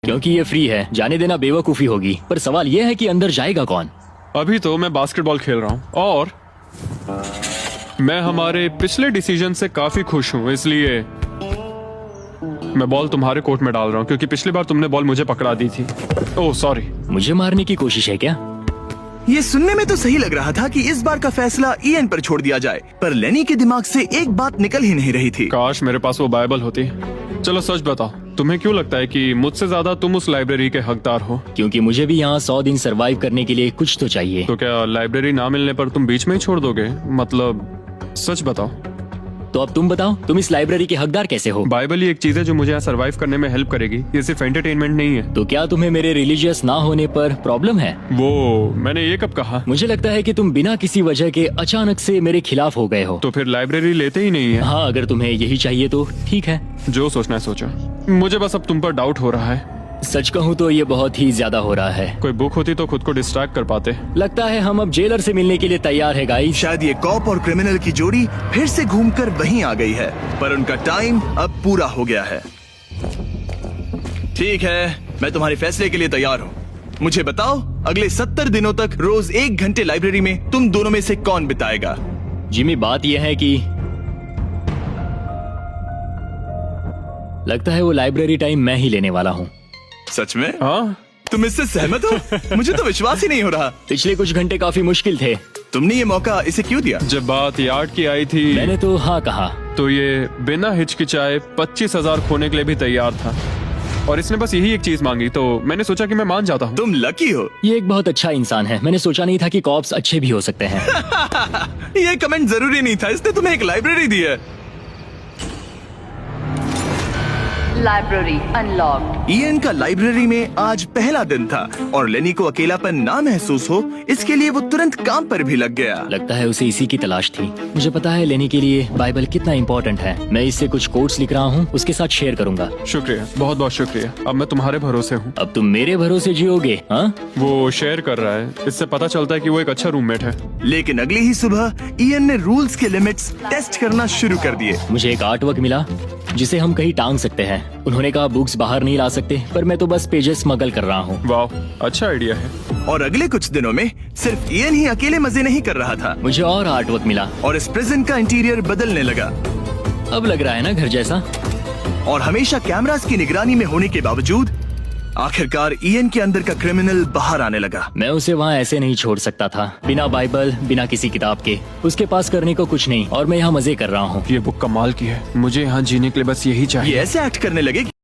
क्योंकि ये फ्री है, जाने देना बेवकूफी होगी। पर सवाल ये है कि अंदर जाएगा कौन? अभी तो मैं बास्केटबॉल खेल रहा हूँ और मैं हमारे पिछले डिसीजन से काफी खुश हूँ, इसलिए मैं बॉल तुम्हारे कोर्ट में डाल रहा हूँ क्योंकि पिछली बार तुमने बॉल मुझे पकड़ा दी थी। Oh sorry. मुझे मारने की कोशिश है क्या? ये सुनने में तो सही लग रहा था कि इस बार का फैसला इयन पर छोड़ दिया जाए, पर लेनी के दिमाग से एक बात निकल ही नहीं रही थी। काश मेरे पास वो बाइबल होती। चलो सच बताओ, तुम्हें क्यों लगता है कि मुझसे ज्यादा तुम उस लाइब्रेरी के हकदार हो? क्योंकि मुझे भी यहाँ 100 दिन सरवाइव करने के लिए कुछ तो चाहिए। तो क्या लाइब्रेरी ना मिलने पर तुम बीच में ही छोड़ दोगे? मतलब सच बताओ। तो अब तुम बताओ, तुम इस लाइब्रेरी के हकदार कैसे हो? बाइबल ही एक चीज है जो मुझे यहाँ सरवाइव करने में हेल्प करेगी, ये सिर्फ एंटरटेनमेंट नहीं है। तो क्या तुम्हें मेरे रिलीजियस ना होने पर प्रॉब्लम है? वो मैंने ये कब कहा? मुझे लगता है कि तुम बिना किसी वजह के अचानक से मेरे खिलाफ हो गए हो। तो फिर लाइब्रेरी लेते ही नहीं है। हाँ, अगर तुम्हें यही चाहिए तो ठीक है। जो सोचना है सोचो, मुझे बस अब तुम पर डाउट हो रहा है। सच कहूँ तो ये बहुत ही ज्यादा हो रहा है। कोई बुक होती तो खुद को डिस्ट्रैक्ट कर पाते। लगता है हम अब जेलर से मिलने के लिए तैयार है गाइस। शायद ये कॉप और क्रिमिनल की जोड़ी फिर से घूमकर वहीं आ गई है, पर उनका टाइम अब पूरा हो गया है। ठीक है, मैं तुम्हारे फैसले के लिए तैयार हूँ। मुझे बताओ, अगले 70 दिनों तक रोज 1 घंटे लाइब्रेरी में तुम दोनों में से कौन बिताएगा? जिमी, बात यह है कि लगता है वो लाइब्रेरी टाइम मैं ही लेने वाला हूँ। सच में? हाँ, तुम इससे सहमत हो? मुझे तो विश्वास ही नहीं हो रहा। पिछले कुछ घंटे काफी मुश्किल थे। तुमने ये मौका इसे क्यों दिया? जब बात यार्ड की आई थी मैंने तो हाँ कहा। तो ये बिना हिचकिचाए 25,000 खोने के लिए भी तैयार था और इसने बस यही एक चीज मांगी, तो मैंने सोचा कि मैं मान जाता हूँ। तुम लकी हो। ये एक बहुत अच्छा इंसान है। मैंने सोचा नहीं था कि कॉप्स अच्छे भी हो सकते हैं। ये कमेंट जरूरी नहीं था, इसने तुम्हें एक लाइब्रेरी दी है। Library unlocked. इयन का लाइब्रेरी में आज पहला दिन था और लेनी को अकेलापन ना महसूस हो, इसके लिए वो तुरंत काम पर भी लग गया। लगता है उसे इसी की तलाश थी। मुझे पता है लेनी के लिए बाइबल कितना इम्पोर्टेंट है। मैं इससे कुछ कोट्स लिख रहा हूँ, उसके साथ शेयर करूंगा। शुक्रिया, बहुत बहुत शुक्रिया। अब मैं तुम्हारे भरोसे हूँ। अब तुम मेरे भरोसे जियोगे? हाँ, वो शेयर कर रहा है, इससे पता चलता है कि वो एक अच्छा रूममेट है। लेकिन अगली ही सुबह इयन ने रूल्स के लिमिट्स टेस्ट करना शुरू कर दिए। मुझे एक आर्ट वर्क मिला जिसे हम कहीं टांग सकते हैं। उन्होंने कहा बुक्स बाहर नहीं ला सकते, पर मैं तो बस पेजेस स्मगल कर रहा हूँ। वाह, अच्छा आइडिया है। और अगले कुछ दिनों में सिर्फ इयन ही अकेले मजे नहीं कर रहा था। मुझे और आर्ट वर्क मिला और इस प्रिजन का इंटीरियर बदलने लगा। अब लग रहा है ना घर जैसा। और हमेशा कैमरास की निगरानी में होने के बावजूद आखिरकार इयन के अंदर का क्रिमिनल बाहर आने लगा। मैं उसे वहाँ ऐसे नहीं छोड़ सकता था, बिना बाइबल, बिना किसी किताब के। उसके पास करने को कुछ नहीं और मैं यहाँ मजे कर रहा हूँ। ये बुक कमाल की है, मुझे यहाँ जीने के लिए बस यही चाहिए। ये ऐसे एक्ट करने लगे